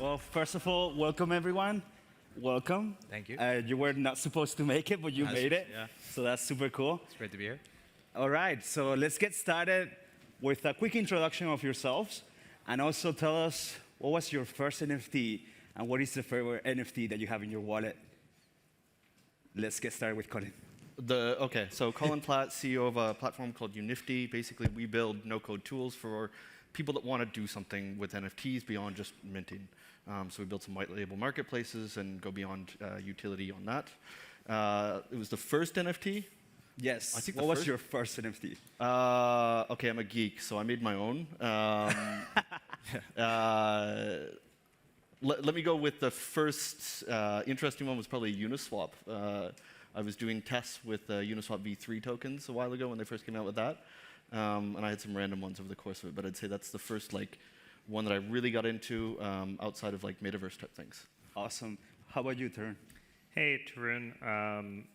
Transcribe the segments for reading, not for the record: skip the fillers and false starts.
Well, first of all, welcome everyone. Welcome. Thank you. You were not supposed to make it, but you made it. Yeah. So that's super cool. It's great to be here. All right, so let's get started with a quick introduction of yourselves, and also tell us what was your first NFT and what is the favorite NFT that you have in your wallet. Let's get started with Colin. So Colin Platt, CEO of a platform called Unifty. Basically, we build no-code tools for people that want to do something with NFTs beyond just minting. So we built some white label marketplaces and go beyond utility on that. It was the first NFT. Yes. I think what was your first NFT? Okay, I'm a geek, so I made my own. Let me go with the first interesting one was probably Uniswap. I was doing tests with Uniswap v3 tokens a while ago when they first came out with that. And I had some random ones over the course of it, but I'd say that's the first one that I really got into outside of metaverse type things. Awesome. How about you, Tarun? Hey, Tarun. I'm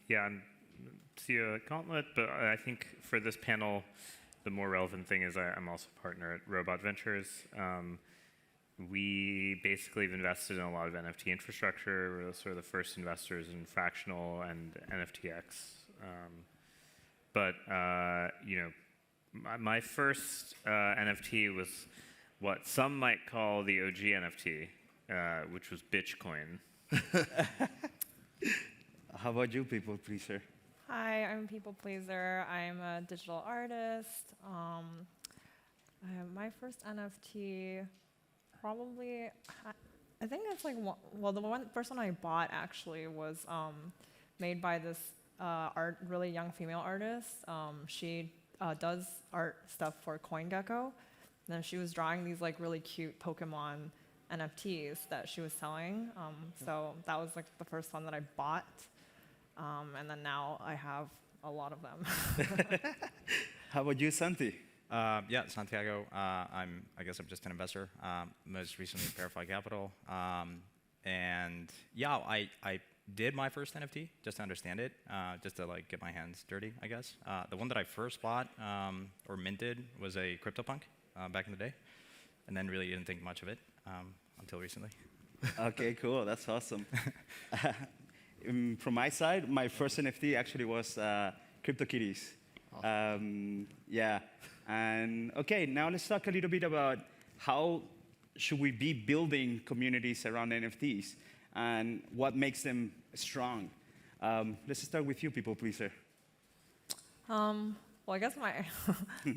CEO at Gauntlet, but I think for this panel, the more relevant thing is I'm also a partner at Robot Ventures. We basically have invested in a lot of NFT infrastructure. We're sort of the first investors in Fractional and NFTX. My first NFT was what some might call the OG NFT, which was Bitcoin. How about you, people pleaser? Hi, I'm People Pleaser. I'm a digital artist. My first NFT, probably, I think it's the first one I bought actually was made by this really young female artist. She does art stuff for CoinGecko. And then she was drawing these really cute Pokemon NFTs that she was selling. So that was the first one that I bought. And then now I have a lot of them. How about you, Santi? Santiago. I guess I'm just an investor. Most recently, Verify Capital. I did my first NFT just to understand it, just to get my hands dirty, I guess. The one that I first bought or minted was a CryptoPunk back in the day, and then really didn't think much of it until recently. Okay, cool. That's awesome. From my side, my first NFT actually was CryptoKitties. Awesome. And okay, now let's talk a little bit about how should we be building communities around NFTs and what makes them strong. Let's start with you, people pleaser. Well, I guess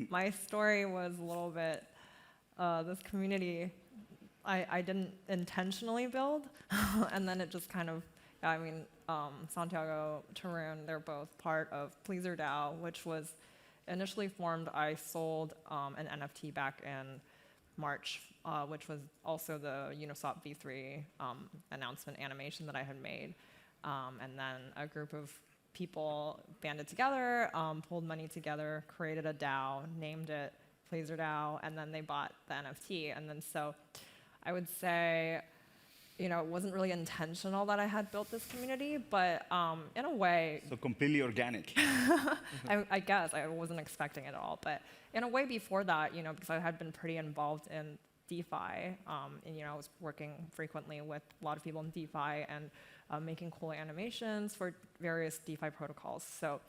my story was a little bit, this community, I didn't intentionally build, and then it just kind of, Santiago, Tarun, they're both part of pleasrdao, which was initially formed. I sold an NFT back in March, which was also the Uniswap v3 announcement animation that I had made. And then a group of people banded together, pulled money together, created a DAO, named it pleasrdao, and then they bought the NFT. And then so I would say, it wasn't really intentional that I had built this community, but in a way... So completely organic. I guess. I wasn't expecting it at all. But in a way before that, because I had been pretty involved in DeFi, and I was working frequently with a lot of people in DeFi and making cool animations for various DeFi protocols. So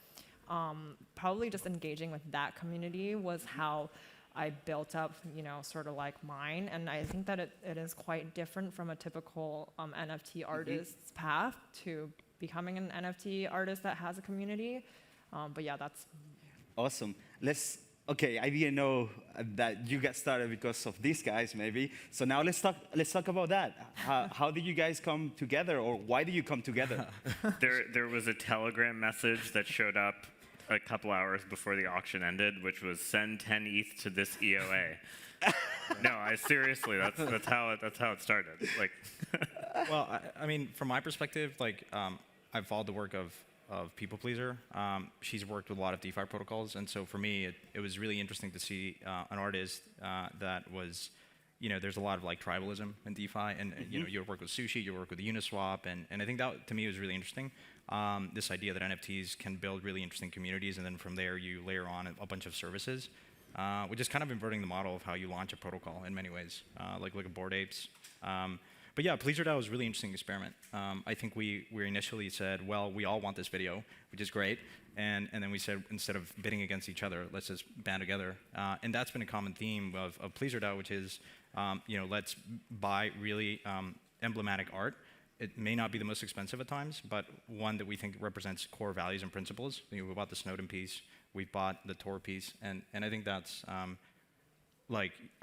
probably just engaging with that community was how I built up, sort of like mine. And I think that it is quite different from a typical NFT artist's path to becoming an NFT artist that has a community. But yeah, that's... Awesome. Okay, I didn't know that you got started because of these guys, maybe. So now let's talk about that. How did you guys come together, or why did you come together? There was a Telegram message that showed up a couple hours before the auction ended, which was send 10 ETH to this EOA. No, seriously, that's how it started. Well, from my perspective, I've followed the work of People Pleaser. She's worked with a lot of DeFi protocols, and so for me, it was really interesting to see an artist that was, there's a lot of tribalism in DeFi, and you work with Sushi, you work with Uniswap, and I think that to me was really interesting. This idea that NFTs can build really interesting communities, and then from there you layer on a bunch of services, which is kind of inverting the model of how you launch a protocol in many ways, like look at Bored Apes. But yeah, pleasrdao was a really interesting experiment. I think we initially said, well, we all want this video, which is great. And then we said, instead of bidding against each other, let's just band together. And that's been a common theme of pleasrdao, which is, let's buy really emblematic art. It may not be the most expensive at times, but one that we think represents core values and principles. We bought the Snowden piece, we bought the Tor piece, and I think that's, I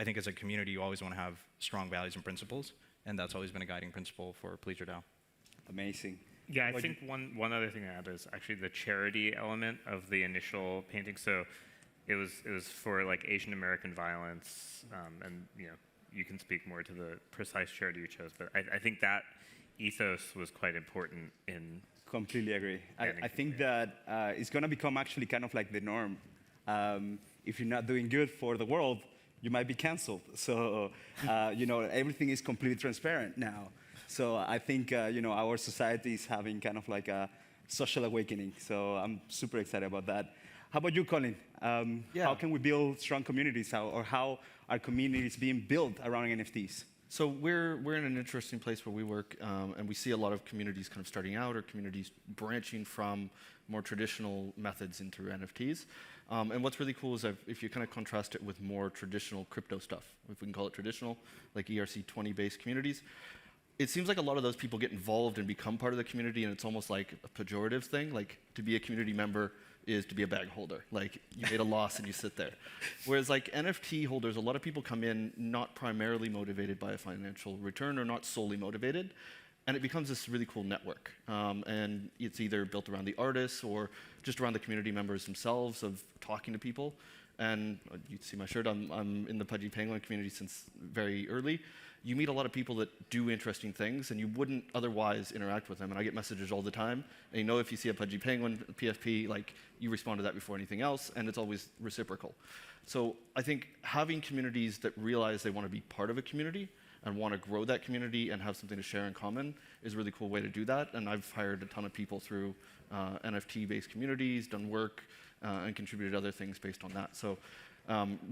think as a community, you always want to have strong values and principles, and that's always been a guiding principle for pleasrdao. Amazing. Yeah, I think one other thing to add is actually the charity element of the initial painting. So it was for like Asian American violence, and you can speak more to the precise charity you chose, but I think that ethos was quite important in. Completely agree. I think that it's going to become actually kind of like the norm. If you're not doing good for the world, you might be canceled. So, everything is completely transparent now. So I think, our society is having kind of like a social awakening. So I'm super excited about that. How about you, Colin? How can we build strong communities, or how are communities being built around NFTs? So we're in an interesting place where we work, and we see a lot of communities kind of starting out, or communities branching from more traditional methods into NFTs. And what's really cool is if you kind of contrast it with more traditional crypto stuff, if we can call it traditional, like ERC20-based communities, it seems like a lot of those people get involved and become part of the community, and it's almost like a pejorative thing. Like, to be a community member is to be a bag holder. Like, you made a loss and you sit there. Whereas like NFT holders, a lot of people come in not primarily motivated by a financial return, or not solely motivated, and it becomes this really cool network. And it's either built around the artists or just around the community members themselves of talking to people. And you see my shirt, I'm in the Pudgy Penguin community since very early. You meet a lot of people that do interesting things, and you wouldn't otherwise interact with them. And I get messages all the time. And if you see a Pudgy Penguin, PFP, you respond to that before anything else, and it's always reciprocal. So I think having communities that realize they want to be part of a community and want to grow that community and have something to share in common is a really cool way to do that. And I've hired a ton of people through NFT-based communities, done work, and contributed other things based on that. So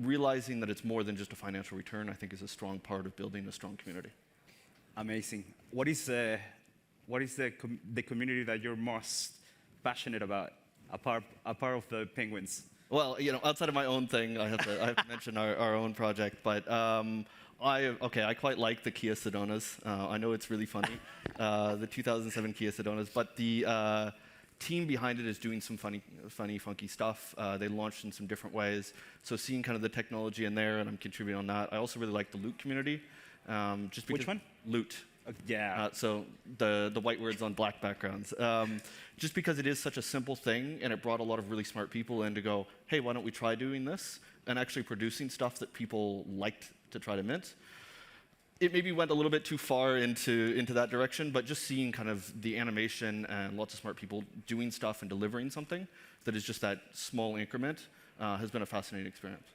realizing that it's more than just a financial return, I think, is a strong part of building a strong community. Amazing. What is the community that you're most passionate about, apart of the penguins? Well, outside of my own thing, I have to mention our own project, but I quite like the Kia Sedonas. I know it's really funny, the 2007 Kia Sedonas, but the team behind it is doing some funny, funky stuff. They launched in some different ways. So seeing kind of the technology in there, and I'm contributing on that. I also really like the Loot community. Just because Which one? Loot. Yeah. So the white words on black backgrounds. Just because it is such a simple thing, and it brought a lot of really smart people in to go, hey, why don't we try doing this? And actually producing stuff that people liked to try to mint. It maybe went a little bit too far into that direction, but just seeing kind of the animation and lots of smart people doing stuff and delivering something that is just that small increment has been a fascinating experience.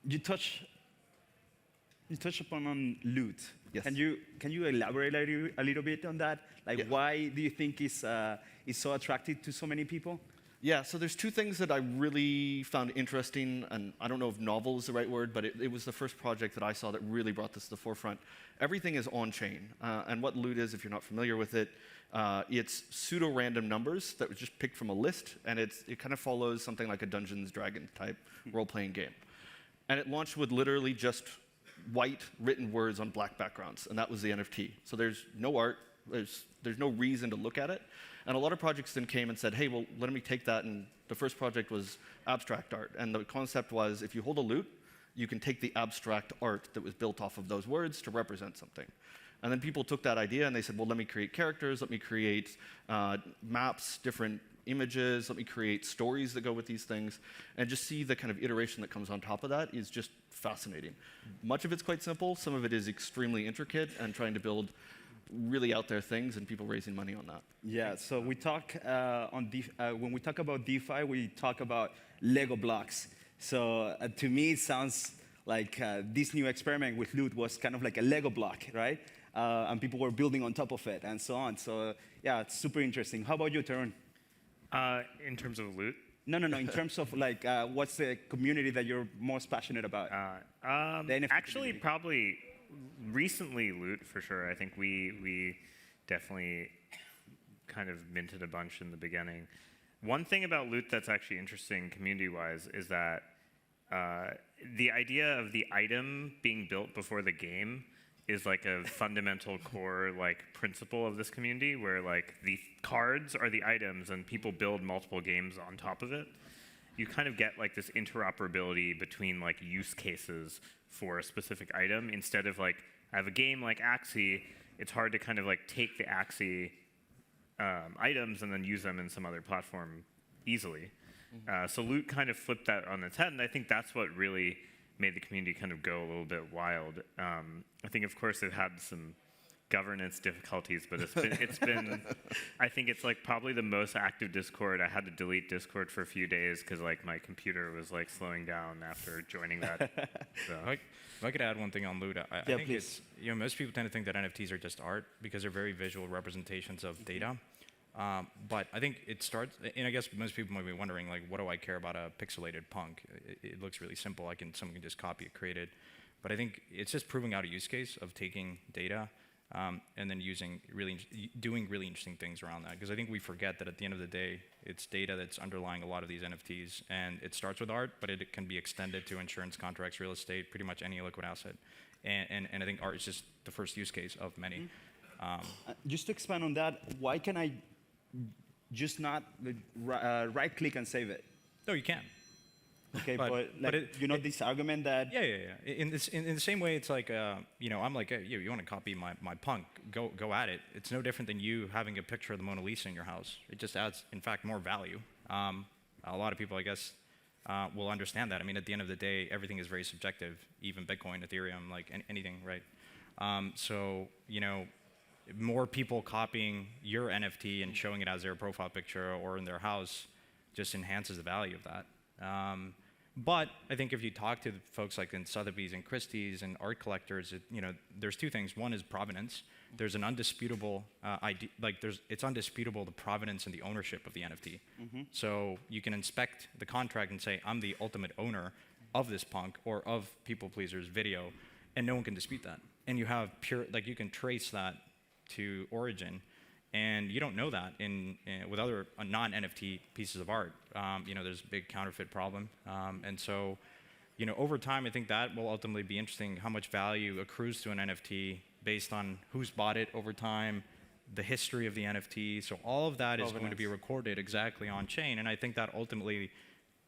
You touched upon Loot. Yes. Can you elaborate a little bit on that? Like, why do you think it's so attractive to so many people? Yeah, so there's two things that I really found interesting, and I don't know if novel is the right word, but it was the first project that I saw that really brought this to the forefront. Everything is on-chain, and what Loot is, if you're not familiar with it, it's pseudo-random numbers that were just picked from a list, and it kind of follows something like a Dungeons & Dragons type role-playing game. And it launched with literally just white written words on black backgrounds, and that was the NFT. So there's no art, there's no reason to look at it. And a lot of projects then came and said, hey, well, let me take that. And the first project was abstract art. And the concept was, if you hold a loot, you can take the abstract art that was built off of those words to represent something. And then people took that idea and they said, well, let me create characters, let me create maps, different images, let me create stories that go with these things. And just see the kind of iteration that comes on top of that is just fascinating. Much of it's quite simple. Some of it is extremely intricate and trying to build really out there things and people raising money on that. Yeah, so we talk when we talk about DeFi, we talk about Lego blocks. So to me, it sounds like this new experiment with Loot was kind of like a Lego block, right? And people were building on top of it and so on. So yeah, it's super interesting. How about you, Tarun? In terms of Loot? No. In terms of like, what's the community that you're most passionate about? Actually, probably recently Loot for sure. I think we definitely kind of minted a bunch in the beginning. One thing about Loot that's actually interesting community-wise is that the idea of the item being built before the game is like a fundamental core like principle of this community, where like the cards are the items and people build multiple games on top of it. You kind of get like this interoperability between like use cases for a specific item, instead of like, I have a game like Axie, it's hard to kind of like take the Axie items and then use them in some other platform easily. So Loot kind of flipped that on its head, and I think that's what really made the community kind of go a little bit wild. I think, of course, it had some governance difficulties, but it's been I think it's like probably the most active Discord. I had to delete Discord for a few days because like my computer was like slowing down after joining that. So. If I could add one thing on Loot, I think please. it's, most people tend to think that NFTs are just art because they're very visual representations of data. But I think it starts, and I guess most people might be wondering, like, what do I care about a pixelated punk? It looks really simple. Someone can just copy it, create it. But I think it's just proving out a use case of taking data and then doing really interesting things around that. Because I think we forget that at the end of the day, it's data that's underlying a lot of these NFTs. And it starts with art, but it can be extended to insurance contracts, real estate, pretty much any liquid asset. And I think art is just the first use case of many. Just to expand on that, why can I just not right-click and save it? No, you can. Okay, but this argument that In the same way, it's like I'm like, hey, you want to copy my punk? Go at it. It's no different than you having a picture of the Mona Lisa in your house. It just adds, in fact, more value. A lot of people, I guess, will understand that. I mean, at the end of the day, everything is very subjective. Even Bitcoin, Ethereum, like anything, right? More people copying your NFT and showing it as their profile picture or in their house just enhances the value of that. But I think if you talk to folks like in Sotheby's and Christie's and art collectors, there's two things. One is provenance. There's an undisputable it's undisputable the provenance and the ownership of the NFT. So you can inspect the contract and say, I'm the ultimate owner of this punk or of People Pleaser's video, and no one can dispute that. And you have you can trace that to origin, and you don't know that with other non-NFT pieces of art. There's a big counterfeit problem, and so over time, I think that will ultimately be interesting. How much value accrues to an NFT based on who's bought it over time, the history of the NFT. So all of that is going to be recorded exactly on chain, and I think that ultimately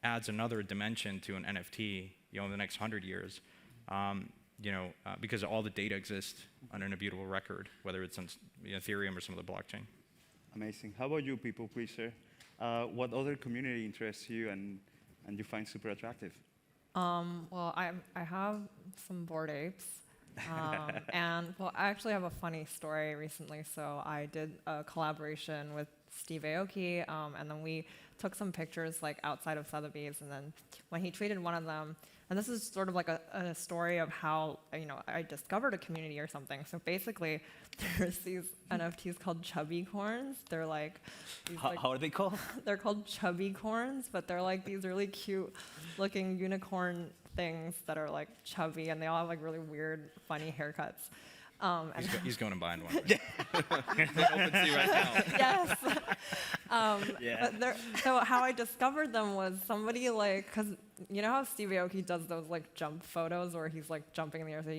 adds another dimension to an NFT. In the next 100 years. Because all the data exists on an immutable record, whether it's on Ethereum or some other blockchain. Amazing. How about you, People Pleaser? What other community interests you and you find super attractive? Well, I have some Bored Apes. And I actually have a funny story recently. So I did a collaboration with Steve Aoki, and then we took some pictures like outside of Sotheby's, and then when he tweeted one of them, and this is sort of like a story of how I discovered a community or something. So basically, there's these NFTs called chubby corns. They're like, how are they called? They're called chubby corns, but they're like these really cute looking unicorn things that are like chubby, and they all have like really weird, funny haircuts. He's going and buying one. Right? OpenSea right now. Yes. But so how I discovered them was somebody because you know how Steve Aoki does those like jump photos where he's like jumping in the air, so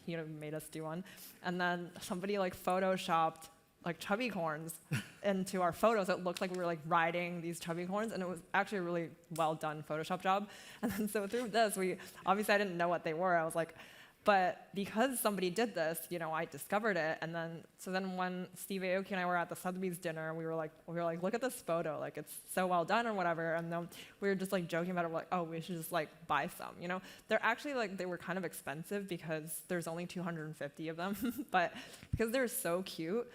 he made us do one, and then somebody like photoshopped like chubby corns into our photos. It looked like we were like riding these chubby corns, and it was actually a really well done Photoshop job. And then so through this, obviously I didn't know what they were. I was like, but because somebody did this, I discovered it. And then when Steve Aoki and I were at the Sotheby's dinner, we were like, look at this photo, like it's so well done or whatever. And then we were just like joking about it, we're like, oh, we should just like buy some. They're actually they were kind of expensive because there's only 250 of them, but because they're so cute.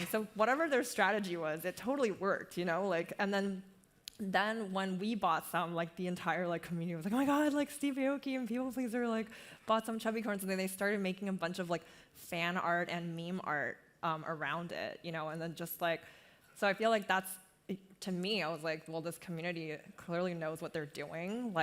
So whatever their strategy was, it totally worked, and then when we bought some, the entire community was like, oh my god, Steve Aoki and People Pleaser bought some chubby corns, and then they started making a bunch of fan art and meme art around it, and then just so I feel like that's, to me, I was like, well, this community clearly knows what they're doing.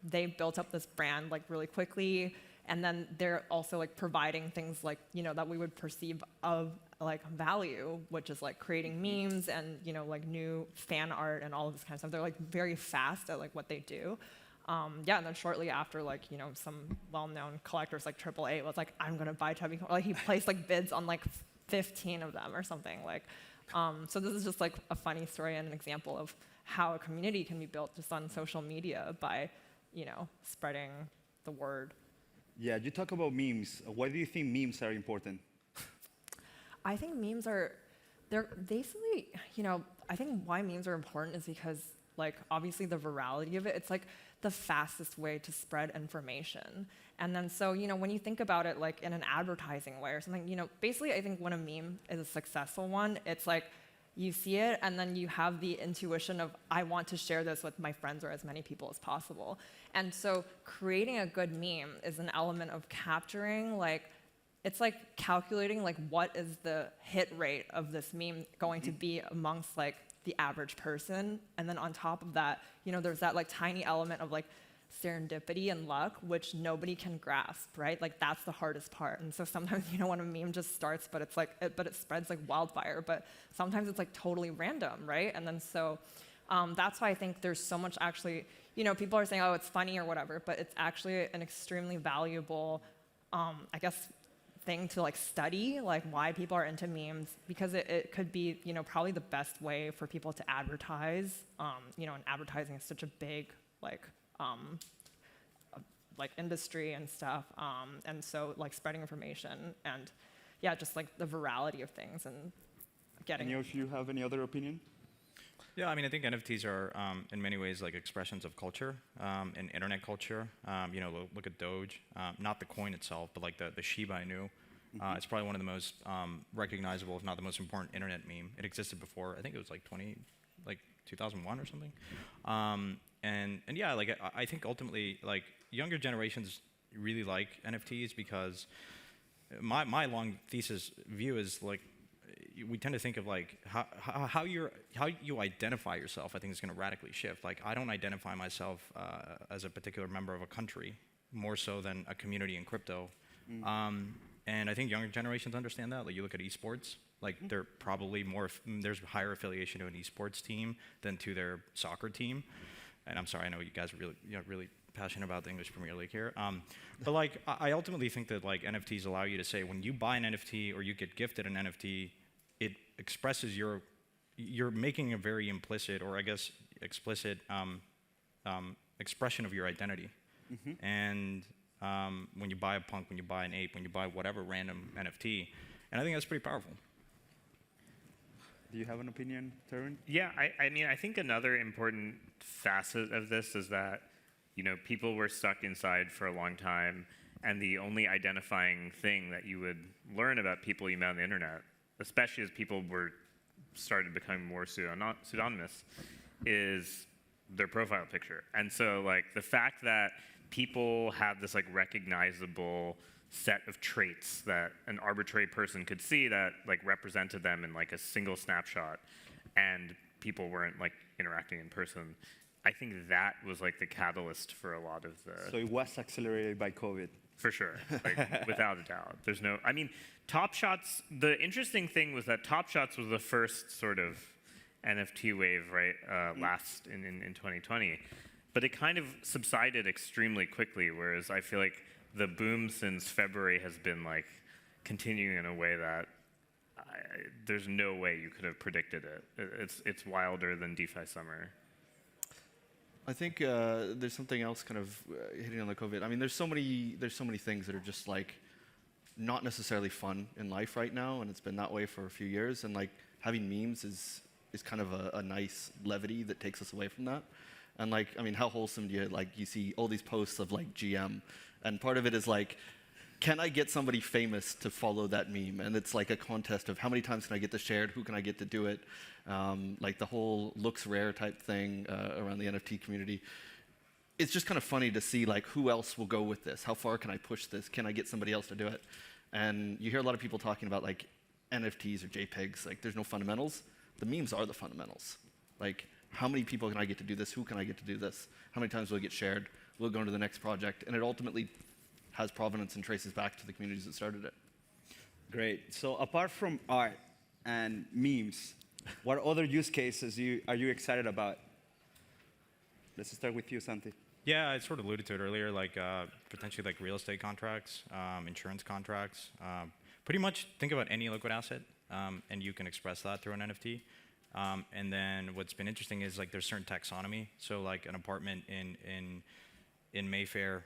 They built up this brand really quickly, And then they're also like providing things like, that we would perceive of like value, which is like creating memes and, like new fan art and all of this kind of stuff. They're like very fast at like what they do. And then shortly after, like, some well-known collectors like AAA was like, I'm gonna buy Chubby. Like he placed like bids on like 15 of them or something. Like, so this is just like a funny story and an example of how a community can be built just on social media by, spreading the word. Yeah, you talk about memes. Why do you think memes are important? I think memes they're basically, I think why memes are important is because, like, obviously the virality of it, it's like the fastest way to spread information. And then so, when you think about it like in an advertising way or something, basically I think when a meme is a successful one, it's like you see it and then you have the intuition of, I want to share this with my friends or as many people as possible. And so creating a good meme is an element of capturing, like, it's like calculating like what is the hit rate of this meme going to be amongst like the average person. And then on top of that, there's that like tiny element of like serendipity and luck, which nobody can grasp, right? Like that's the hardest part. And so sometimes, when a meme just starts, but it's like, but it spreads like wildfire, but sometimes it's like totally random, right? And then so that's why I think there's so much actually, people are saying, oh, it's funny or whatever, but it's actually an extremely valuable, I guess, thing to like study, like why people are into memes, because it could be, probably the best way for people to advertise, and advertising is such a big, like industry and stuff, and so like spreading information and just like the virality of things and getting. Any of you have any other opinion? Yeah, I mean, I think NFTs are in many ways like expressions of culture and internet culture. Look at Doge, not the coin itself, but like the Shiba Inu. It's probably one of the most recognizable, if not the most important internet meme. It existed before, I think it was like 2001 or something. And yeah, like I think ultimately, like younger generations really like NFTs because my long thesis view is like, we tend to think of like how you identify yourself. I think is going to radically shift. Like I don't identify myself as a particular member of a country more so than a community in crypto. And I think younger generations understand that. Like you look at esports, like they're probably there's higher affiliation to an esports team than to their soccer team. And I'm sorry, I know you guys are really passionate about the English Premier League here. But like I ultimately think that like NFTs allow you to say when you buy an NFT or you get gifted an NFT, it expresses you're making a very implicit or I guess explicit expression of your identity. And when you buy a punk, when you buy an ape, when you buy whatever random NFT, and I think that's pretty powerful. Do you have an opinion, Tarun? Yeah, I mean, I think another important facet of this is that, people were stuck inside for a long time, and the only identifying thing that you would learn about people you met on the internet, especially as people started becoming more pseudonymous, is their profile picture. And so, like, the fact that people have this, like, recognizable set of traits that an arbitrary person could see that, like, represented them in, like, a single snapshot, and people weren't, like, interacting in person, I think that was, like, the catalyst for a lot of the... So it was accelerated by COVID. For sure, like, without a doubt. There's no, I mean, Top Shots, the interesting thing was that Top Shots was the first sort of NFT wave, right, last in 2020. But it kind of subsided extremely quickly, whereas I feel like the boom since February has been like continuing in a way that there's no way you could have predicted it. It's wilder than DeFi summer. I think there's something else kind of hitting on the COVID. I mean, there's so many things that are just like not necessarily fun in life right now, and it's been that way for a few years. And like having memes is kind of a nice levity that takes us away from that. And like, I mean, how wholesome do you see all these posts of like GM, and part of it is like, can I get somebody famous to follow that meme? And it's like a contest of how many times can I get this shared, who can I get to do it? Like the whole looks rare type thing around the NFT community. It's just kind of funny to see like who else will go with this? How far can I push this? Can I get somebody else to do it? And you hear a lot of people talking about like NFTs or JPEGs, like there's no fundamentals. The memes are the fundamentals. Like how many people can I get to do this? Who can I get to do this? How many times will it get shared? Will it go into the next project? And it ultimately has provenance and traces back to the communities that started it. Great. So apart from art and memes, what other use cases are you excited about? Let's start with you, Santi. Yeah, I sort of alluded to it earlier, like potentially like real estate contracts, insurance contracts. Pretty much think about any liquid asset, and you can express that through an NFT. And then what's been interesting is like there's certain taxonomy. So like an apartment in Mayfair,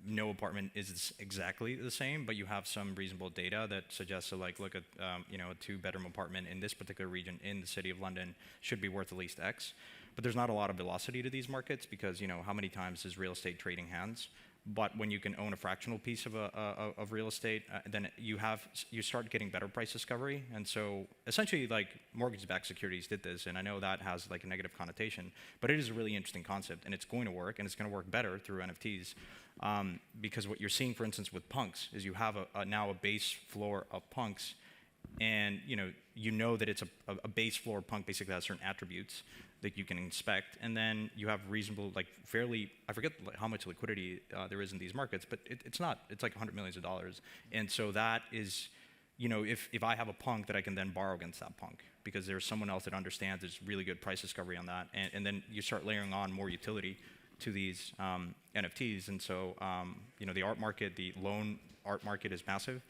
no apartment is exactly the same, but you have some reasonable data that suggests, so like look at a 2-bedroom apartment in this particular region in the city of London should be worth at least X. But there's not a lot of velocity to these markets because how many times is real estate trading hands? But when you can own a fractional piece of real estate, then you start getting better price discovery. And so essentially, like mortgage-backed securities did this, and I know that has like a negative connotation, but it is a really interesting concept, and it's going to work, and it's going to work better through NFTs, because what you're seeing, for instance, with punks is you have now a base floor of punks, and you know that it's a base floor punk basically has certain attributes that you can inspect, and then you have reasonable, like fairly, I forget how much liquidity there is in these markets, but it's like $100 million. And so that is, if I have a punk that I can then borrow against that punk, because there's someone else that understands there's really good price discovery on that, and then you start layering on more utility to these NFTs, and so the art market, the loan art market is massive.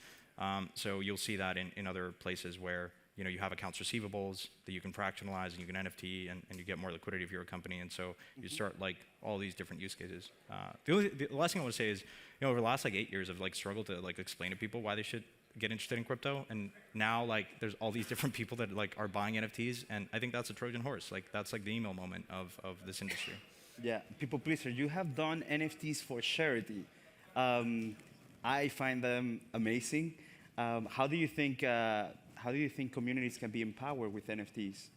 So you'll see that in other places where you have accounts receivables that you can fractionalize and you can NFT and you get more liquidity if you're a company. And so you start like all these different use cases. The last thing I want to say is, over the last like 8 years, I've like struggled to like explain to people why they should get interested in crypto. And now like there's all these different people that like are buying NFTs. And I think that's a Trojan horse. Like that's like the email moment of this industry. Yeah, people pleaser, you have done NFTs for charity. I find them amazing. How do you think communities can be empowered with NFTs?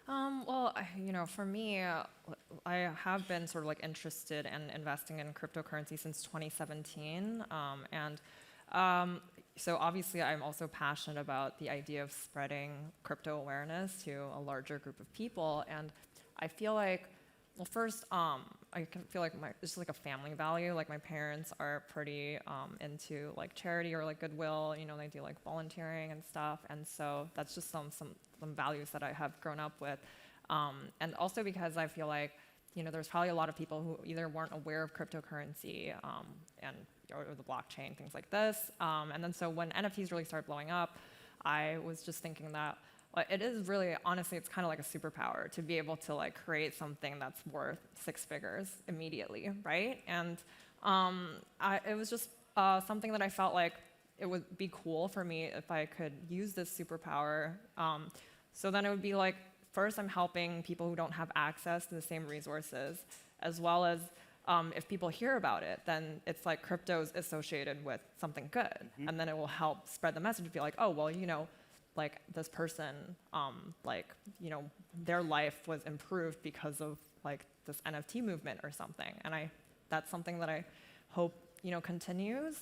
Well, for me, I have been sort of like interested in investing in cryptocurrency since 2017, so obviously I'm also passionate about the idea of spreading crypto awareness to a larger group of people, and I feel like, well, first, I can feel like it's just like a family value. Like my parents are pretty into like charity or like goodwill. They do like volunteering and stuff, and so that's just some values that I have grown up with. And also because I feel like there's probably a lot of people who either weren't aware of cryptocurrency or the blockchain, things like this. And then so when NFTs really started blowing up, I was just thinking that. It is really, honestly, it's kind of like a superpower to be able to like create something that's worth 6 figures immediately, right? And it was just something that I felt like it would be cool for me if I could use this superpower. So then it would be like, first I'm helping people who don't have access to the same resources, as well as if people hear about it, then it's like crypto's associated with something good. And then it will help spread the message to be like, oh, well, like this person, their life was improved because of like this NFT movement or something, and that's something that I hope continues,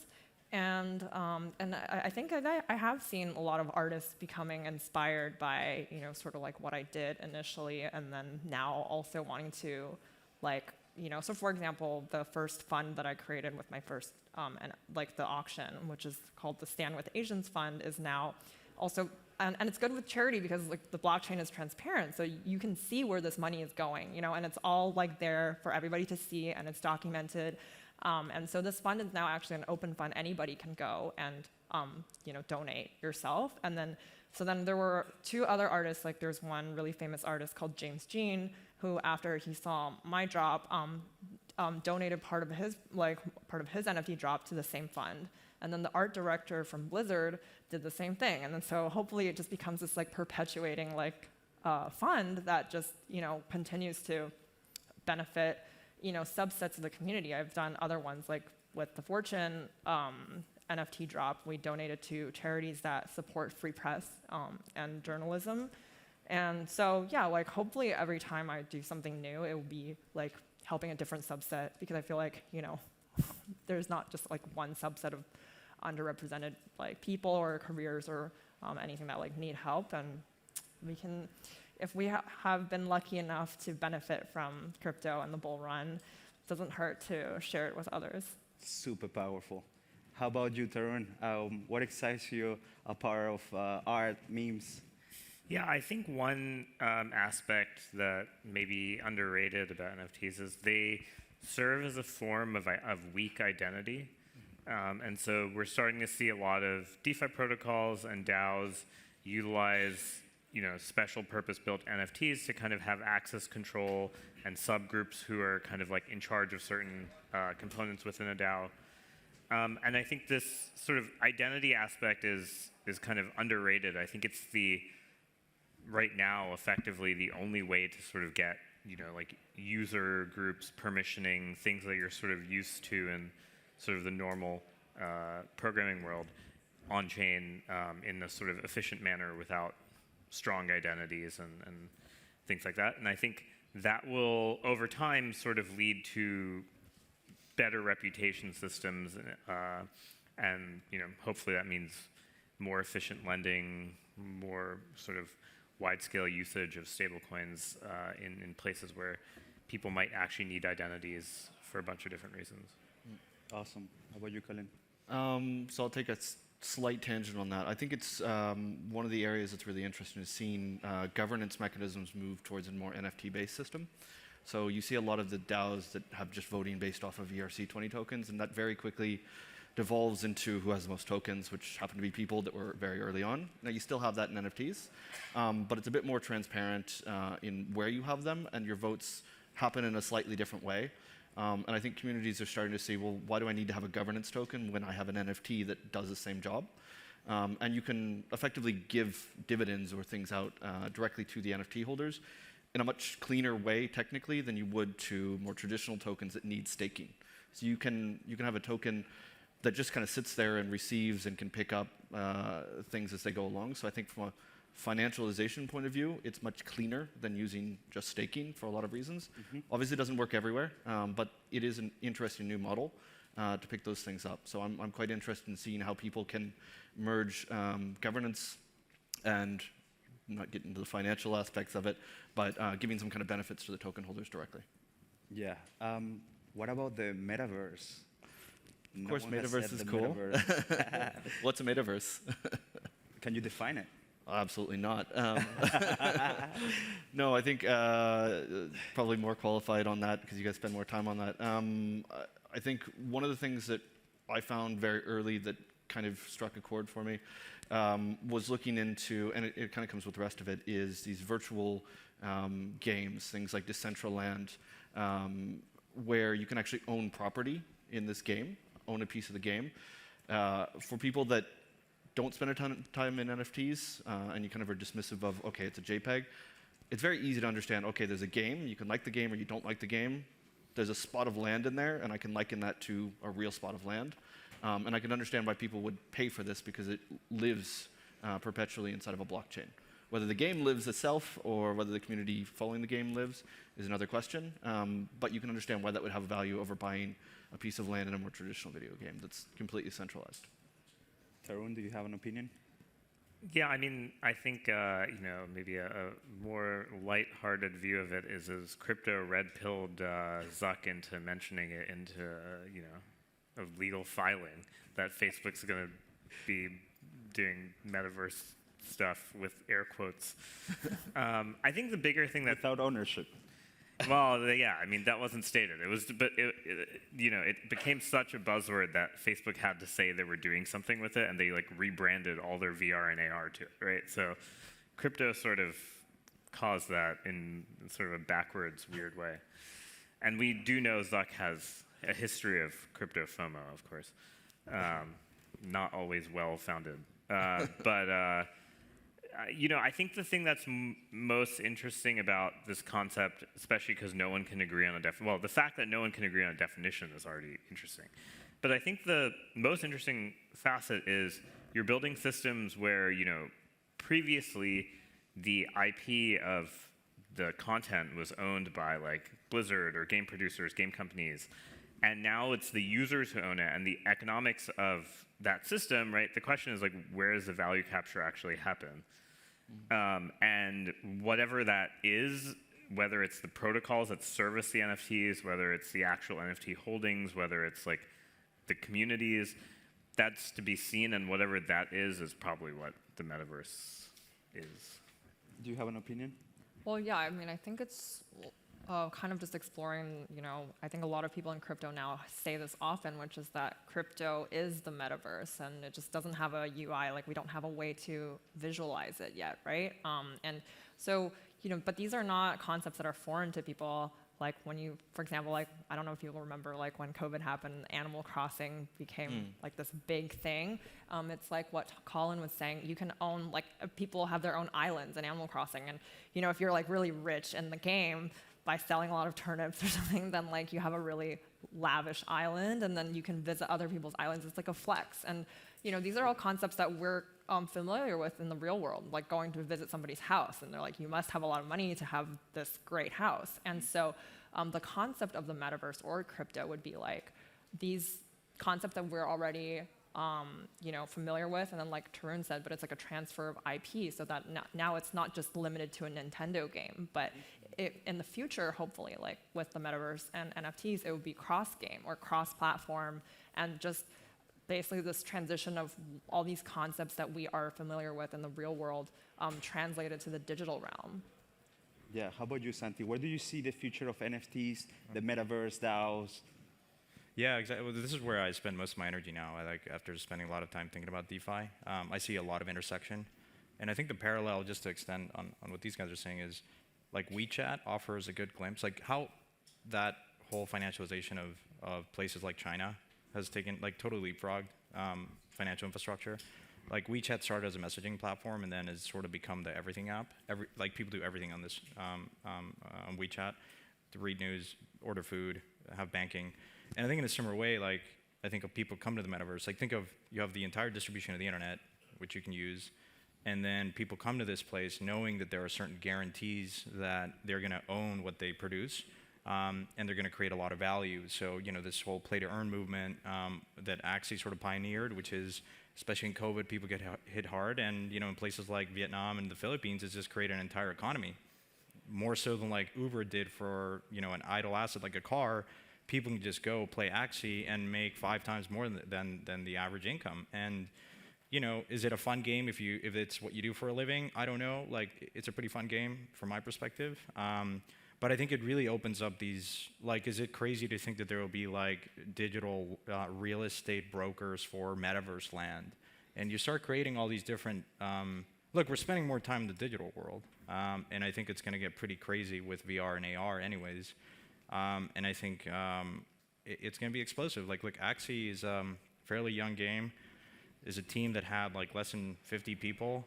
and I think I have seen a lot of artists becoming inspired by sort of like what I did initially, and then now also wanting to like so for example, the first fund that I created with my first and like the auction, which is called the Stand with Asians Fund, is now also. And it's good with charity because like the blockchain is transparent, so you can see where this money is going, and it's all like there for everybody to see, and it's documented. And so this fund is now actually an open fund; anybody can go and donate yourself. And then there were 2 other artists. Like there's one really famous artist called James Jean, who after he saw my drop, donated part of his NFT drop to the same fund. And then the art director from Blizzard did the same thing. And then so hopefully it just becomes this like perpetuating like fund that just continues to benefit subsets of the community. I've done other ones like with the Fortune NFT drop. We donated to charities that support free press and journalism. And so yeah, like hopefully every time I do something new, it will be like helping a different subset, because I feel like there's not just like one subset of underrepresented like people or careers or anything that like need help, and we can, if we have been lucky enough to benefit from crypto and the bull run, it doesn't hurt to share it with others. Super powerful. How about you, Tarun? What excites you apart of art, memes? Yeah, I think one aspect that may be underrated about NFTs is they serve as a form of weak identity. And so we're starting to see a lot of DeFi protocols and DAOs utilize special purpose-built NFTs to kind of have access control and subgroups who are kind of like in charge of certain components within a DAO. And I think this sort of identity aspect is kind of underrated. I think it's right now, effectively, the only way to sort of get, like user groups, permissioning, things that you're sort of used to in sort of the normal programming world on-chain in a sort of efficient manner without strong identities and things like that. And I think that will, over time, sort of lead to better reputation systems, and hopefully that means more efficient lending, more sort of wide-scale usage of stablecoins in places where people might actually need identities for a bunch of different reasons. Awesome. How about you, Colin? So I'll take a slight tangent on that. I think it's one of the areas that's really interesting is seeing governance mechanisms move towards a more NFT-based system. So you see a lot of the DAOs that have just voting based off of ERC20 tokens, and that very quickly devolves into who has the most tokens, which happen to be people that were very early on. Now, you still have that in NFTs, but it's a bit more transparent in where you have them, and your votes happen in a slightly different way. And I think communities are starting to see, well, why do I need to have a governance token when I have an NFT that does the same job? And you can effectively give dividends or things out directly to the NFT holders in a much cleaner way, technically, than you would to more traditional tokens that need staking. So you can have a token that just kind of sits there and receives and can pick up things as they go along. So I think from a financialization point of view, it's much cleaner than using just staking for a lot of reasons. Obviously, it doesn't work everywhere, but it is an interesting new model to pick those things up. So I'm quite interested in seeing how people can merge governance and not get into the financial aspects of it, but giving some kind of benefits to the token holders directly. Yeah. What about the metaverse? Of course, metaverse is cool. What's a metaverse? Can you define it? Absolutely not. No, I think probably more qualified on that because you guys spend more time on that. I think one of the things that I found very early that kind of struck a chord for me was looking into, and it kind of comes with the rest of it, is these virtual games, things like Decentraland, where you can actually own property in this game, own a piece of the game. For people that don't spend a ton of time in NFTs, and you kind of are dismissive of, okay, it's a JPEG, it's very easy to understand, okay, there's a game, you can like the game or you don't like the game, there's a spot of land in there, and I can liken that to a real spot of land. And I can understand why people would pay for this because it lives perpetually inside of a blockchain. Whether the game lives itself or whether the community following the game lives is another question, but you can understand why that would have value over buying a piece of land in a more traditional video game that's completely centralized. Tarun, do you have an opinion? Yeah, I mean, I think maybe a more light-hearted view of it is crypto red-pilled Zuck into mentioning it into of legal filing that Facebook's going to be doing metaverse stuff with air quotes. I think the bigger thing that without ownership. Well, yeah, I mean that wasn't stated. It was, but it became such a buzzword that Facebook had to say they were doing something with it, and they like rebranded all their VR and AR to it, right? So, crypto sort of caused that in sort of a backwards, weird way. And we do know Zuck has a history of crypto FOMO, of course, not always well-founded, but. I think the thing that's most interesting about this concept, especially because no one can agree on a the fact that no one can agree on a definition is already interesting. But I think the most interesting facet is you're building systems where, previously the IP of the content was owned by like Blizzard or game producers, game companies, and now it's the users who own it and the economics of that system, right? The question is like, where does the value capture actually happen? And whatever that is, whether it's the protocols that service the NFTs, whether it's the actual NFT holdings, whether it's like the communities, that's to be seen, and whatever that is probably what the metaverse is. Do you have an opinion? Well, yeah, I mean, I think it's kind of just exploring, I think a lot of people in crypto now say this often, which is that crypto is the metaverse, and it just doesn't have a UI, like we don't have a way to visualize it yet, right? And so, but these are not concepts that are foreign to people. Like when you, for example, like, I don't know if you remember, like when COVID happened, Animal Crossing became like this big thing. It's like what Colin was saying, you can own, like people have their own islands in Animal Crossing. And if you're like really rich in the game by selling a lot of turnips or something, then like you have a really lavish island, and then you can visit other people's islands. It's like a flex. And these are all concepts that we're familiar with in the real world, like going to visit somebody's house, and they're like, you must have a lot of money to have this great house. And so the concept of the metaverse or crypto would be like these concepts that we're already familiar with, and then like Tarun said, but it's like a transfer of IP, so that now it's not just limited to a Nintendo game, but in the future, hopefully, like with the metaverse and NFTs, it would be cross-game or cross-platform, and just basically this transition of all these concepts that we are familiar with in the real world translated to the digital realm. Yeah, how about you, Santi? Where do you see the future of NFTs, the metaverse, DAOs? Yeah, exactly. Well, this is where I spend most of my energy now. After spending a lot of time thinking about DeFi, I see a lot of intersection. And I think the parallel, just to extend on what these guys are saying, is like WeChat offers a good glimpse, like how that whole financialization of places like China has taken, like totally leapfrogged financial infrastructure. Like WeChat started as a messaging platform and then has sort of become the everything app. Like people do everything on this on WeChat, to read news, order food, have banking. And I think in a similar way, like I think of people come to the metaverse, like think of, you have the entire distribution of the internet, which you can use, and then people come to this place knowing that there are certain guarantees that they're gonna own what they produce, and they're gonna create a lot of value. So, this whole play to earn movement that Axie sort of pioneered, which is, especially in COVID, people get hit hard, and in places like Vietnam and the Philippines, it's just created an entire economy. More so than like Uber did for, an idle asset like a car. People can just go play Axie and make 5 times more than the average income. And is it a fun game if it's what you do for a living? I don't know. Like, it's a pretty fun game from my perspective. But I think it really opens up these, like, is it crazy to think that there will be like digital real estate brokers for metaverse land? And you start creating all these different, look, we're spending more time in the digital world. And I think it's gonna get pretty crazy with VR and AR anyways. And I think it's going to be explosive. Like, look, Axie is a fairly young game. Is a team that had like less than 50 people.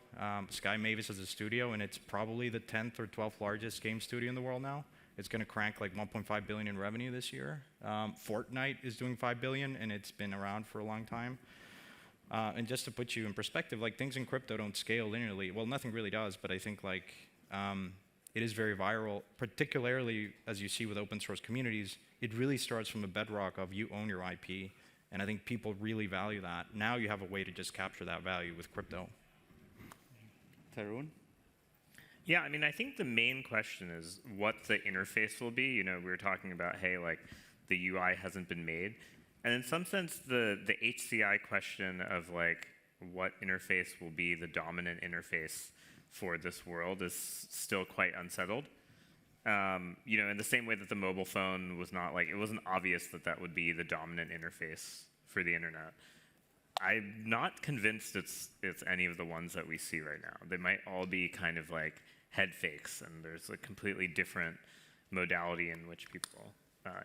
Sky Mavis is a studio, and it's probably the 10th or 12th largest game studio in the world now. It's going to crank like 1.5 billion in revenue this year. Fortnite is doing 5 billion, and it's been around for a long time. And just to put you in perspective, like things in crypto don't scale linearly. Well, nothing really does, but I think like it is very viral, particularly as you see with open source communities. It really starts from the bedrock of you own your IP, and I think people really value that. Now you have a way to just capture that value with crypto. Tarun? Yeah, I mean, I think the main question is what the interface will be. We were talking about, hey, like the UI hasn't been made. And in some sense, the HCI question of like what interface will be the dominant interface for this world is still quite unsettled. In the same way that the mobile phone was not like, it wasn't obvious that would be the dominant interface for the internet. I'm not convinced it's any of the ones that we see right now. They might all be kind of like head fakes, and there's a completely different modality in which people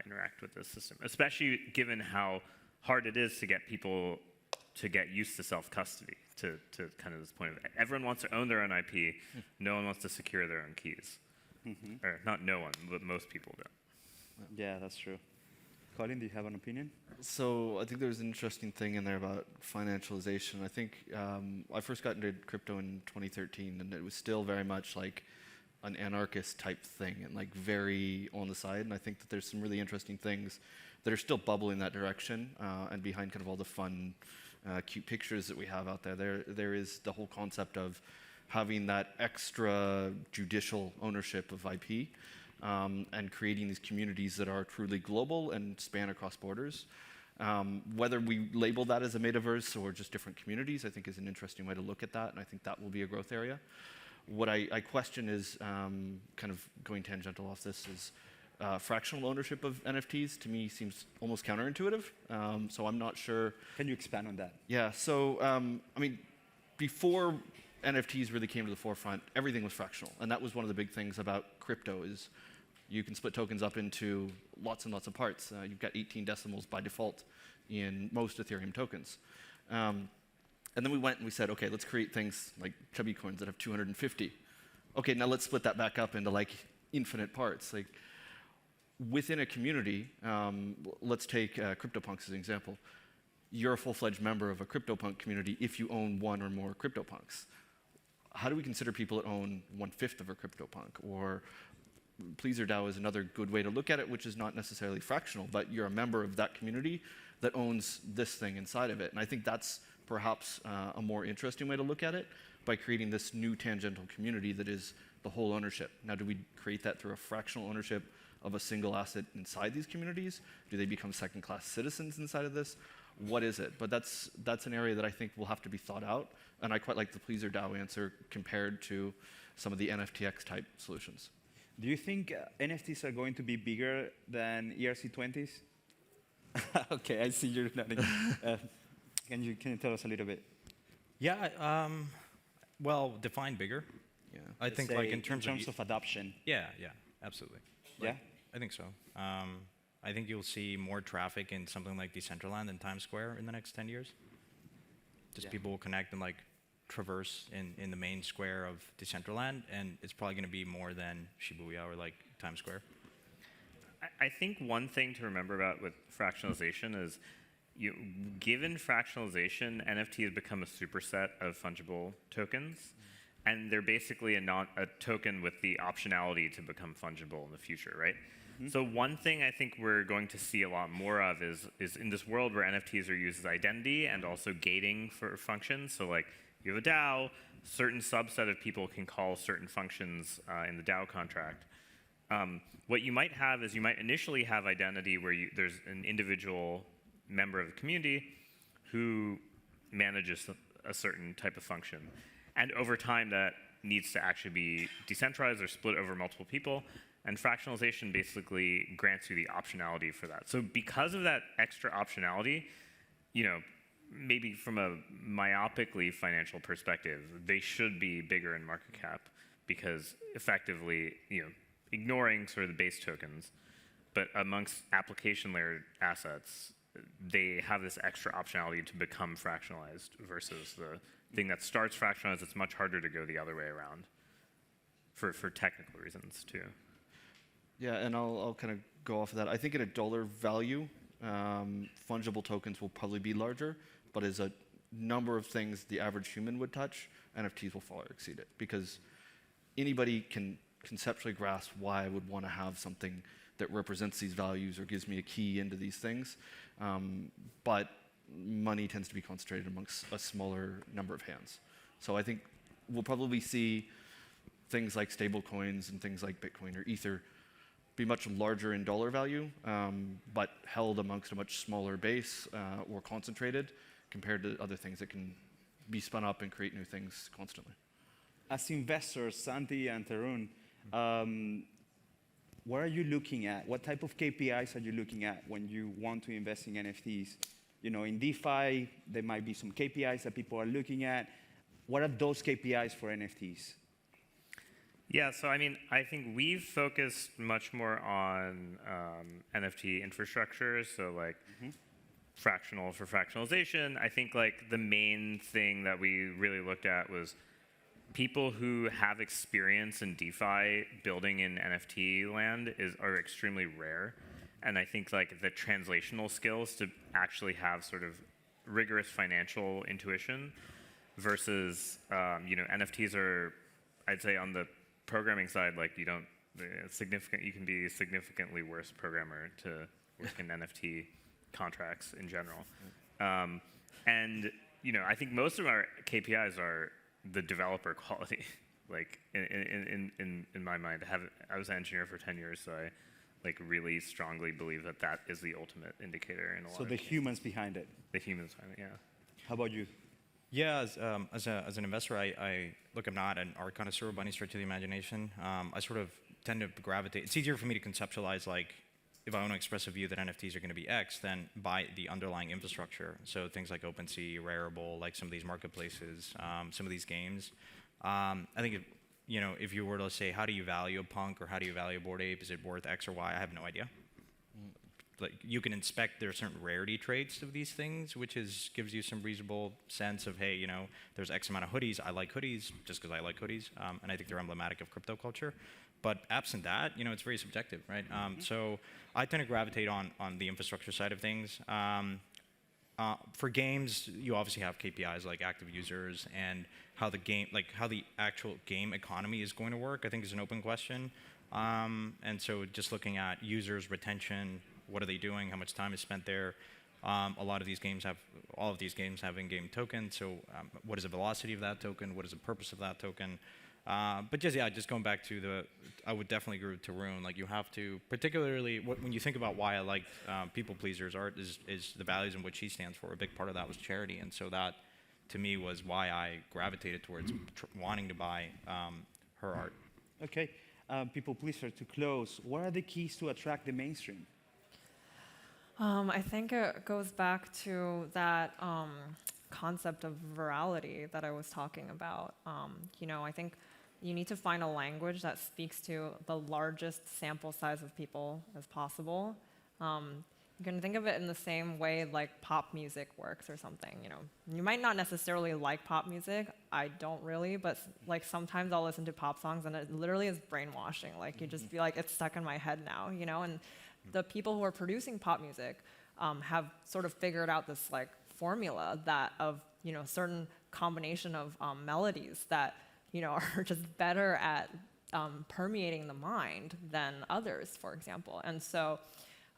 interact with this system, especially given how hard it is to get people to get used to self-custody, to kind of this point of everyone wants to own their own IP, no one wants to secure their own keys. Or not no one, but most people don't. Yeah, that's true. Colin, do you have an opinion? So I think there's an interesting thing in there about financialization. I think I first got into crypto in 2013, and it was still very much like an anarchist type thing and like very on the side. And I think that there's some really interesting things that are still bubbling that direction, and behind kind of all the fun, cute pictures that we have out there. There is the whole concept of having that extra judicial ownership of IP, and creating these communities that are truly global and span across borders. Whether we label that as a metaverse or just different communities, I think is an interesting way to look at that, and I think that will be a growth area. What I question is, kind of going tangential off this, is fractional ownership of NFTs to me seems almost counterintuitive, so I'm not sure. Can you expand on that? Yeah, so I mean, before NFTs really came to the forefront, everything was fractional, and that was one of the big things about crypto is you can split tokens up into lots and lots of parts. You've got 18 decimals by default in most Ethereum tokens. And then we went and we said, okay, let's create things like chubby coins that have 250. Okay, now let's split that back up into like infinite parts. Like within a community, let's take CryptoPunks as an example. You're a full-fledged member of a CryptoPunk community if you own one or more CryptoPunks. How do we consider people that own 1/5 of a CryptoPunk? Or pleasrdao is another good way to look at it, which is not necessarily fractional, but you're a member of that community that owns this thing inside of it. And I think that's perhaps a more interesting way to look at it, by creating this new tangential community that is the whole ownership. Now, do we create that through a fractional ownership of a single asset inside these communities? Do they become second-class citizens inside of this? What is it? But that's an area that I think will have to be thought out, and I quite like the pleasrdao answer compared to some of the NFTX type solutions. Do you think NFTs are going to be bigger than ERC20s? Okay, I see you're nodding. Can you tell us a little bit? Yeah, well, define bigger. Yeah. I think like in terms of adoption. Yeah, absolutely. Yeah? I think so. I think you'll see more traffic in something like Decentraland and Times Square in the next 10 years. Just people will connect and like traverse in the main square of Decentraland, and it's probably going to be more than Shibuya or like Times Square. I think one thing to remember about with fractionalization is, given fractionalization, NFT has become a superset of fungible tokens, and they're basically a token with the optionality to become fungible in the future, right? So one thing I think we're going to see a lot more of is in this world where NFTs are used as identity and also gating for functions. So like you have a DAO, certain subset of people can call certain functions in the DAO contract. What you might have is you might initially have identity where there's an individual member of the community who manages a certain type of function. And over time, that needs to actually be decentralized or split over multiple people. And fractionalization basically grants you the optionality for that. So because of that extra optionality, maybe from a myopically financial perspective, they should be bigger in market cap, because effectively, ignoring sort of the base tokens, but amongst application layer assets, they have this extra optionality to become fractionalized versus the thing that starts fractionalized. It's much harder to go the other way around for technical reasons too. Yeah, and I'll kind of go off of that. I think at a dollar value, fungible tokens will probably be larger, but as a number of things the average human would touch, NFTs will far exceed it, because anybody can conceptually grasp why I would want to have something that represents these values or gives me a key into these things. But money tends to be concentrated amongst a smaller number of hands. So I think we'll probably see things like stable coins and things like Bitcoin or Ether be much larger in dollar value, but held amongst a much smaller base or concentrated compared to other things that can be spun up and create new things constantly. As investors, Santi and Tarun, what are you looking at? What type of KPIs are you looking at when you want to invest in NFTs? In DeFi, there might be some KPIs that people are looking at. What are those KPIs for NFTs? Yeah, so I think we've focused much more on NFT infrastructure, so like fractional for fractionalization. I think like the main thing that we really looked at was people who have experience in DeFi building in NFT land are extremely rare. And I think like the translational skills to actually have sort of rigorous financial intuition versus, NFTs are, I'd say on the programming side, like you can be a significantly worse programmer to work in NFT contracts in general. And I think most of our KPIs are the developer quality. Like in my mind, I was an engineer for 10 years, so like really strongly believe that that is the ultimate indicator in a lot So of the cases. humans behind it. The humans, yeah. How about you? Yeah, as an investor, look, I'm not an art connoisseur by any stretch of the imagination. I sort of tend to gravitate. It's easier for me to conceptualize, like, if I want to express a view that NFTs are going to be X, then buy the underlying infrastructure. So things like OpenSea, Rarible, like some of these marketplaces, some of these games. I think if you were to say, how do you value a Punk or how do you value a Bored Ape? Is it worth X or Y? I have no idea. Like, you can inspect, there are certain rarity traits of these things, which gives you some reasonable sense of, hey, there's X amount of hoodies. I like hoodies just because I like hoodies, and I think they're emblematic of crypto culture. But absent that, it's very subjective, right? So I tend to gravitate on the infrastructure side of things. For games, you obviously have KPIs like active users and how the actual game economy is going to work, I think is an open question. And so just looking at users, retention, what are they doing, how much time is spent there. All of these games have in-game tokens, so what is the velocity of that token, what is the purpose of that token? But just going back to I would definitely agree with Tarun. Like, you have to, particularly when you think about why I liked People Pleaser's art is the values in which he stands for. A big part of that was charity, and so that, to me, was why I gravitated towards wanting to buy her art. Okay, People Pleaser, to close, what are the keys to attract the mainstream? I think it goes back to that concept of virality that I was talking about. I think you need to find a language that speaks to the largest sample size of people as possible. You can think of it in the same way like pop music works or something. You might not necessarily like pop music. I don't really, but like sometimes I'll listen to pop songs and it literally is brainwashing. Like, you just feel like it's stuck in my head now, and the people who are producing pop music have sort of figured out this like formula that of certain combination of melodies that are just better at permeating the mind than others, for example. And so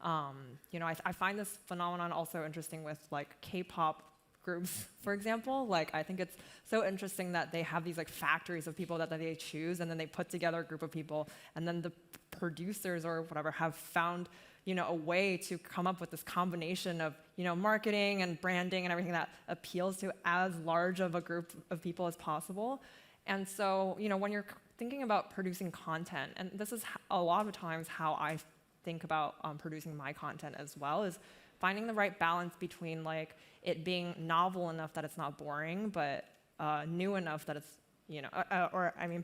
I find this phenomenon also interesting with like K-pop groups, for example. Like, I think it's so interesting that they have these like factories of people that they choose, and then they put together a group of people, and then the producers or whatever have found a way to come up with this combination of marketing and branding and everything that appeals to as large of a group of people as possible. And so when you're thinking about producing content, and this is a lot of times how I think about producing my content as well, is finding the right balance between like it being novel enough that it's not boring, but new enough that it's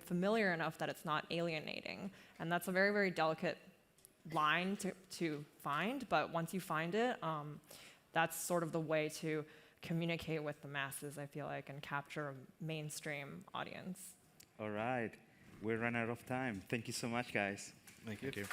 familiar enough that it's not alienating. And that's a very, very delicate line to find, but once you find it, that's sort of the way to communicate with the masses, I feel like, and capture a mainstream audience. All right, we're running out of time. Thank you so much, guys. Thank you. Thank you.